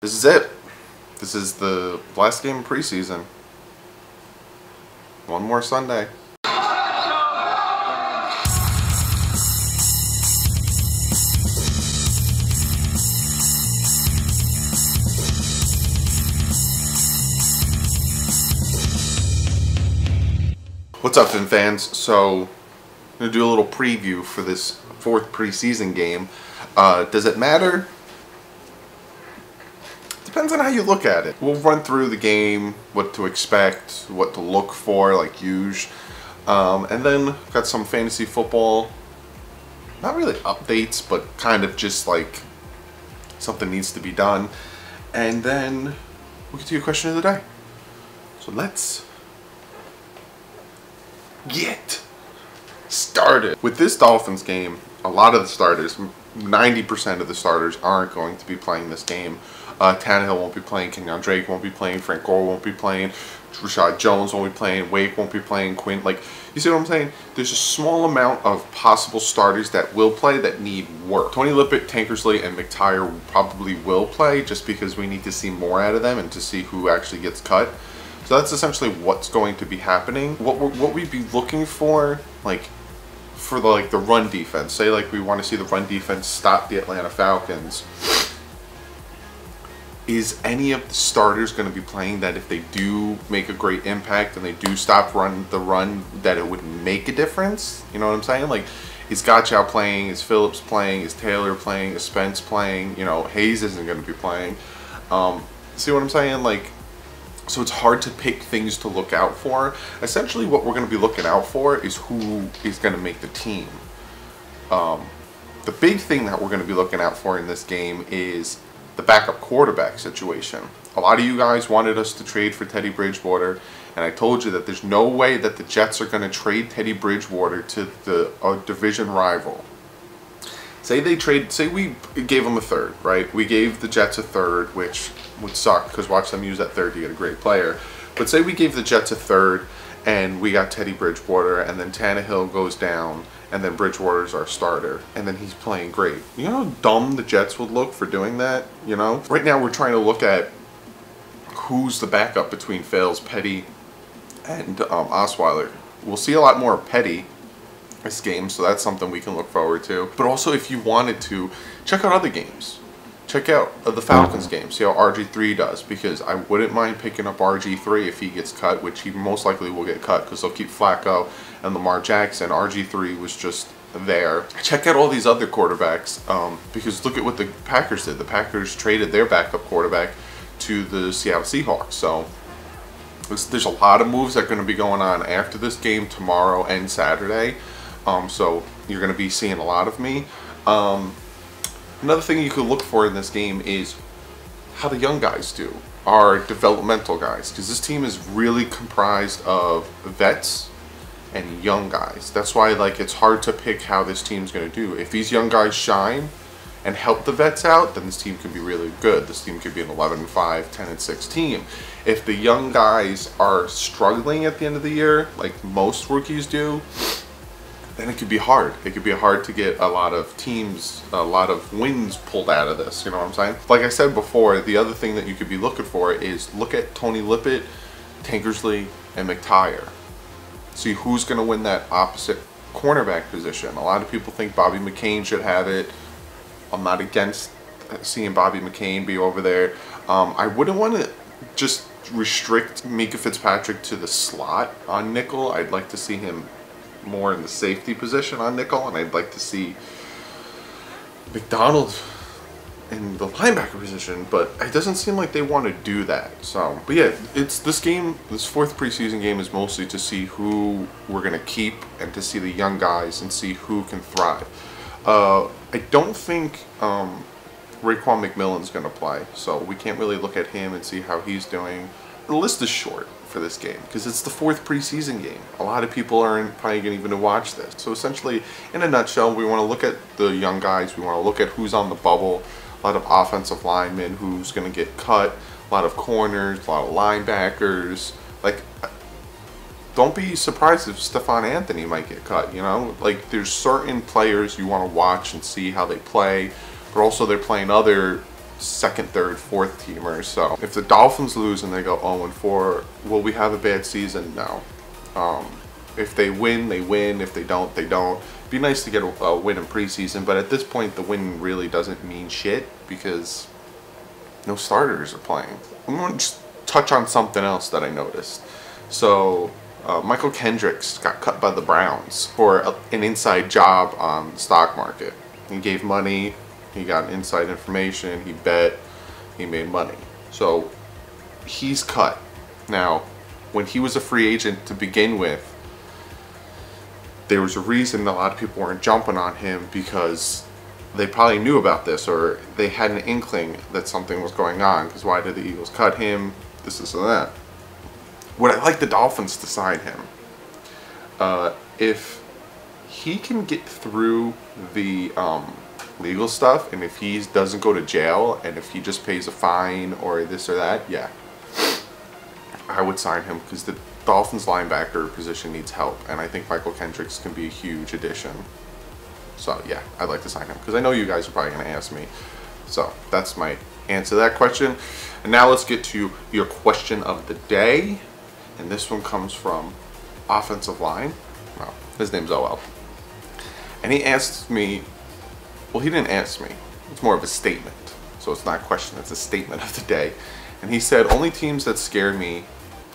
This is it. This is the last game of preseason. One more Sunday. What's up, Fin fans? So, I'm going to do a little preview for this fourth preseason game. Does it matter? Depends on how you look at it. We'll run through the game, what to expect, what to look for, like usual. And then got some fantasy football, not really updates, but kind of just like something needs to be done. And then we'll get to your question of the day. So let's get started. With this Dolphins game, a lot of the starters, 90% of the starters aren't going to be playing this game. Tannehill won't be playing, Kenyon Drake won't be playing, Frank Gore won't be playing, Rashad Jones won't be playing, Wake won't be playing, Quinn, like, you see what I'm saying? There's a small amount of possible starters that will play that need work. Tony Lippett, Tankersley, and McTyer probably will play just because we need to see more out of them and to see who actually gets cut. So that's essentially what's going to be happening. What we'd be looking for, like, for the run defense. Say like we want to see the run defense stop the Atlanta Falcons. Is any of the starters going to be playing that if they do make a great impact and they do stop the run, that it would make a difference? You know what I'm saying? Like, is Gottschall playing? Is Phillips playing? Is Taylor playing? Is Spence playing? You know, Hayes isn't going to be playing. See what I'm saying? Like, so it's hard to pick things to look out for. Essentially, what we're going to be looking out for is who is going to make the team. The big thing that we're going to be looking out for in this game is the backup quarterback situation. A lot of you guys wanted us to trade for Teddy Bridgewater, and I told you that there's no way that the Jets are going to trade Teddy Bridgewater to a division rival. Say we gave them a third, right? We gave the Jets a third, which would suck because watch them use that third to get a great player. But say we gave the Jets a third and we got Teddy Bridgewater, and then Tannehill goes down, and then Bridgewater's our starter, and then he's playing great. You know how dumb the Jets would look for doing that, you know? Right now we're trying to look at who's the backup between Fales, Petty, and Osweiler. We'll see a lot more of Petty this game, so that's something we can look forward to. But also, if you wanted to, check out other games. Check out the Falcons game, see how RG3 does, because I wouldn't mind picking up RG3 if he gets cut, which he most likely will get cut because they'll keep Flacco and Lamar Jackson. RG3 was just there. Check out all these other quarterbacks, because look at what the Packers did. The Packers traded their backup quarterback to the Seattle Seahawks. So there's a lot of moves that are going to be going on after this game tomorrow and Saturday. So you're going to be seeing a lot of me. Another thing you could look for in this game is how the young guys do, our developmental guys, because this team is really comprised of vets and young guys. That's why, like, it's hard to pick how this team's going to do. If these young guys shine and help the vets out, then this team could be really good. This team could be an 11-5, 10-6 team. If the young guys are struggling at the end of the year, like most rookies do, then it could be hard. It could be hard to get a lot of teams, a lot of wins pulled out of this, you know what I'm saying? Like I said before, the other thing that you could be looking for is look at Tony Lippett, Tankersley, and McTyer. See who's going to win that opposite cornerback position. A lot of people think Bobby McCain should have it. I'm not against seeing Bobby McCain be over there. I wouldn't want to just restrict Minkah Fitzpatrick to the slot on nickel. I'd like to see him more in the safety position on nickel, and I'd like to see McDonald in the linebacker position, but it doesn't seem like they want to do that. So, but yeah, it's this game, this fourth preseason game is mostly to see who we're going to keep and to see the young guys and see who can thrive. I don't think Raekwon McMillan's going to play, so we can't really look at him and see how he's doing. The list is short for this game because it's the fourth preseason game. A lot of people aren't probably going to even watch this. So essentially, in a nutshell, we want to look at the young guys. We want to look at who's on the bubble. A lot of offensive linemen who's going to get cut. A lot of corners. A lot of linebackers. Like, don't be surprised if Stephon Anthony might get cut. You know, like there's certain players you want to watch and see how they play, but also they're playing other second, third, fourth teamers. So if the Dolphins lose and they go 0-4, will we have a bad season? No. If they win, they win. If they don't, they don't. It'd be nice to get a win in preseason, but at this point, the win really doesn't mean shit because no starters are playing. I'm going to just touch on something else that I noticed. So Mychal Kendricks got cut by the Browns for an inside job on the stock market. He gave money, he got inside information, he bet, he made money. So he's cut. Now, when he was a free agent to begin with, there was a reason a lot of people weren't jumping on him because they probably knew about this or they had an inkling that something was going on. Because why did the Eagles cut him? This and that. Would I like the Dolphins to sign him? If he can get through the legal stuff, and if he doesn't go to jail, and if he just pays a fine or this or that, yeah, I would sign him because the Dolphins linebacker position needs help, and I think Mychal Kendricks can be a huge addition. So yeah, I'd like to sign him because I know you guys are probably going to ask me. So that's my answer to that question. And now let's get to your question of the day. And this one comes from offensive line. Well, his name's OL. And he asked me, well, he didn't ask me. It's more of a statement. So it's not a question, it's a statement of the day. And he said, only teams that scare me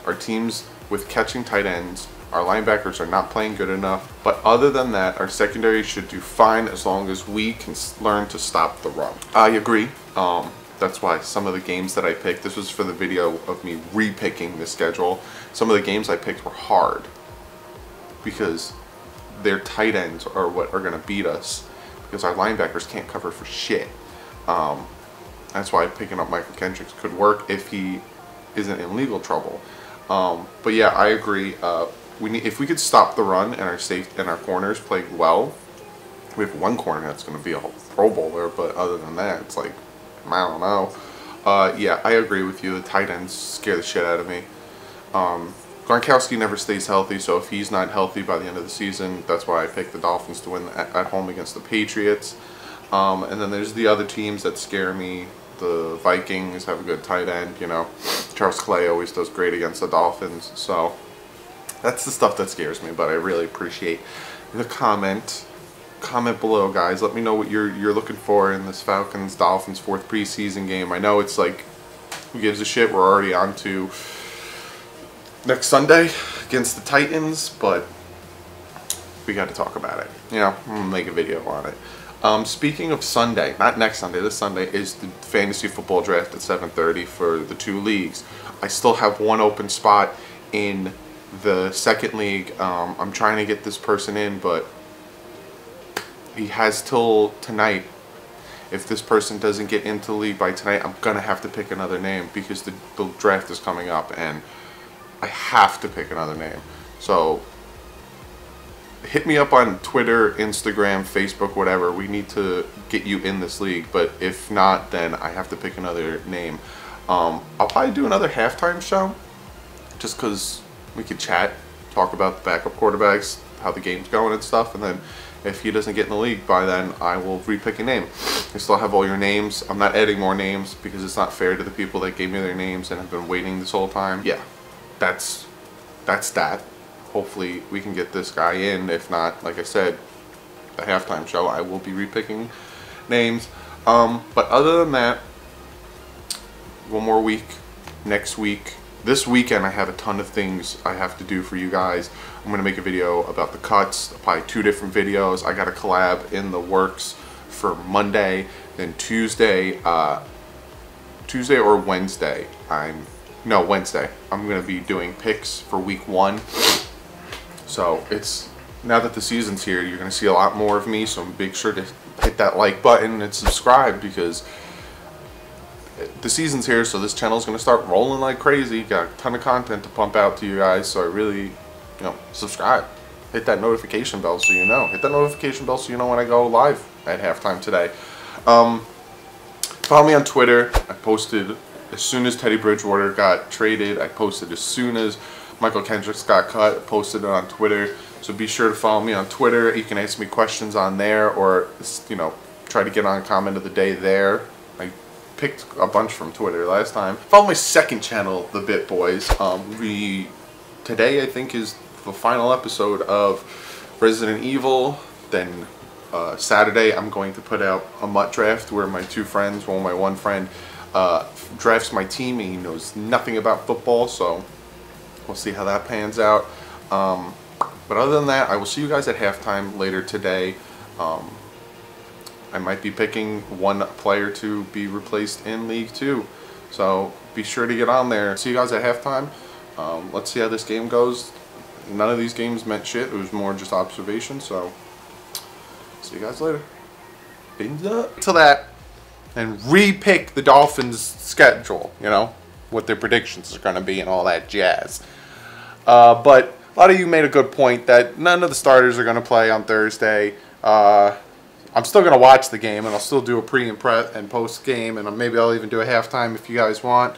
are teams with catching tight ends. Our linebackers are not playing good enough. But other than that, our secondary should do fine as long as we can learn to stop the run. I agree. That's why some of the games that I picked, this was for the video of me re-picking the schedule. Some of the games I picked were hard because their tight ends are what are going to beat us because our linebackers can't cover for shit. That's why picking up Mychal Kendricks could work if he isn't in legal trouble. But yeah, I agree. If we could stop the run and our corners play well, we have one corner that's going to be a whole Pro Bowler, but other than that, it's like, I don't know. Yeah, I agree with you. The tight ends scare the shit out of me. Gronkowski never stays healthy, so if he's not healthy by the end of the season, that's why I picked the Dolphins to win at home against the Patriots. And then there's the other teams that scare me. The Vikings have a good tight end, you know. Charles Clay always does great against the Dolphins. So that's the stuff that scares me, but I really appreciate the comment. Comment below, guys. Let me know what you're looking for in this Falcons Dolphins 4th preseason game. I know it's like, who gives a shit? We're already on to next Sunday against the Titans, but we got to talk about it. You know, I'm gonna make a video on it. Speaking of Sunday, not next Sunday, this Sunday is the fantasy football draft at 7:30 for the 2 leagues. I still have one open spot in the second league. I'm trying to get this person in, but he has till tonight. If this person doesn't get into the league by tonight, I'm gonna have to pick another name because the draft is coming up and I have to pick another name. So hit me up on Twitter, Instagram, Facebook, whatever. We need to get you in this league, but if not, then I have to pick another name. I'll probably do another halftime show just because we could chat, talk about the backup quarterbacks, how the game's going and stuff, and then if he doesn't get in the league by then, I will re-pick a name. I still have all your names. I'm not adding more names because it's not fair to the people that gave me their names and have been waiting this whole time. Yeah, that's that. Hopefully we can get this guy in. If not, like I said, the halftime show, I will be re-picking names. But other than that, one more week, next week. This weekend I have a ton of things I have to do for you guys. I'm going to make a video about the cuts, probably 2 different videos. I got a collab in the works for Monday, then Tuesday or Wednesday. Wednesday. I'm going to be doing picks for week 1. So it's, now that the season's here, you're going to see a lot more of me, so make sure to hit that like button and subscribe because the season's here, so this channel is going to start rolling like crazy. Got a ton of content to pump out to you guys, so I really, subscribe. Hit that notification bell so you know. Hit that notification bell so you know when I go live at halftime today. Follow me on Twitter. I posted as soon as Teddy Bridgewater got traded. I posted as soon as Mychal Kendricks got cut. I posted it on Twitter. So be sure to follow me on Twitter. You can ask me questions on there or, try to get on comment of the day there. I picked a bunch from Twitter last time. Follow my second channel, The Bit Boys. Today I think is the final episode of Resident Evil. Then Saturday I'm going to put out a MUT draft where my two friends, my one friend drafts my team, and he knows nothing about football, so we'll see how that pans out. But other than that, I will see you guys at halftime later today. I might be picking one player to be replaced in League 2. So be sure to get on there. See you guys at halftime. Let's see how this game goes. None of these games meant shit. It was more just observation. So see you guys later. Fins up. Till that. And re-pick the Dolphins' schedule. You know, what their predictions are going to be and all that jazz. But a lot of you made a good point that none of the starters are going to play on Thursday. I'm still going to watch the game, and I'll still do a pre and post game, and maybe I'll even do a halftime if you guys want.